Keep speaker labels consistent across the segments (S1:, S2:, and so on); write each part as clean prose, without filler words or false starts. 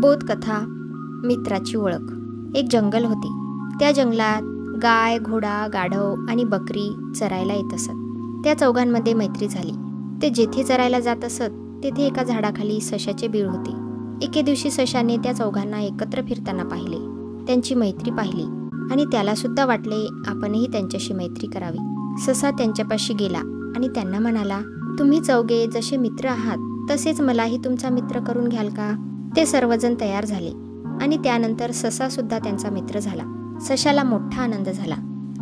S1: बोधकथा मित्राची ओळख. एक जंगल होते. त्या जंगलात गाय, घोडा, गाढव आणि बकरी चरायला येत असत. त्या चौघांमध्ये मैत्री झाली. ते जेथे चरायला जात असत तेथे एका झाडाखाली सशाचे बीळ होते. एके दिवशी सशाने त्या चौघांना एकत्र फिरताना पाहिले. त्यांची मैत्री पाहिली आणि त्याला सुद्धा वाटले आपणही त्यांच्याशी मैत्री करावी. ससा त्यांच्यापाशी गेला आणि त्यांना म्हणाला, तुम्ही चौघे जसे मित्र आहात तसेच मलाही तुमचा मित्र करून घ्याल का? ते सर्वजण तयार झाले आणि त्यानंतर ससा सुद्धा त्यांचा मित्र झाला. सशाला मोठा आनंद झाला.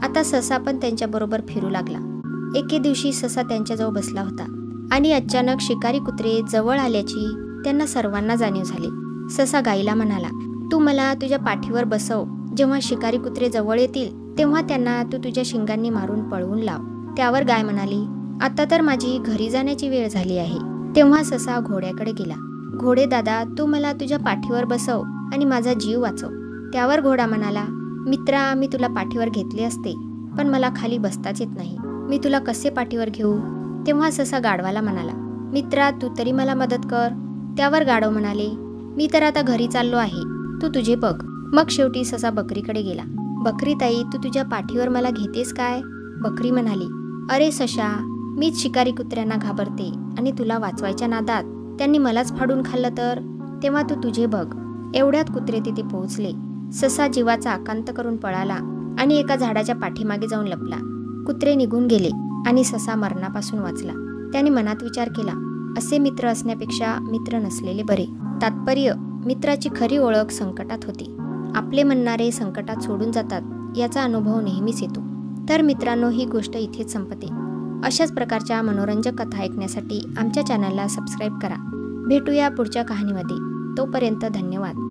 S1: आता ससा पण त्यांच्याबरोबर फिरू लागला. एके दिवशी ससा त्यांच्याजवळ बसला होता आणि अचानक शिकारी कुत्रे जवळ आल्याची त्यांना सर्वांना जाणीव झाली. ससा गाईला म्हणाला, तू मला तुझ्या पाठीवर बसव. जेव्हा शिकारी कुत्रे जवळ येतील तेव्हा त्यांना तू तुझ्या शिंगांनी मारून पळवून लाव. त्यावर गाय म्हणाली, आता तर माझी घरी जाण्याची वेळ झाली आहे. तेव्हा ससा घोड्याकडे गेला. घोडे दादा, तू मला तुझ्या पाठीवर बसव आणि माझा जीव वाचव. त्यावर घोडा म्हणाला, मित्रा, मी तुला पाठीवर घेतले असते पण मला खाली बसताच येत नाही. मी तुला कसे पाठीवर घेऊ? तेव्हा ससा गाढवाला म्हणाला, मित्रा, तू तरी मला मदत कर. त्यावर गाढव म्हणाले, मी तर आता घरी चाललो आहे, तू तुझे बघ. मग शेवटी ससा बकरीकडे गेला. बकरी ताई, तू तुझ्या पाठीवर मला घेतेस काय? बकरी म्हणाली, अरे सशा, मीच शिकारी कुत्र्यांना घाबरते आणि तुला वाचवायच्या नादात त्यांनी मलाच फाडून खाल्लं तर? तेव्हा तू तुझे बघ. एवढ्यात कुत्रे तिथे पोहोचले. ससा जीवाचा आकांत करून पळाला आणि एका झाडाच्या पाठीमागे जाऊन लपला. कुत्रे निघून गेले आणि ससा मरणापासून वाचला. त्याने मनात विचार केला, असे मित्र असण्यापेक्षा मित्र नसलेले बरे. तात्पर्य, मित्राची खरी ओळख संकटात होते. आपले म्हणणारे संकटात सोडून जातात याचा अनुभव नेहमीच येतो. तर मित्रांनो, ही गोष्ट इथेच संपते. अशाच प्रकारच्या मनोरंजक कथा ऐकण्यासाठी आमच्या चॅनलला सबस्क्राईब करा. भेटूया पुढच्या कहाणीमध्ये. तोपर्यंत धन्यवाद.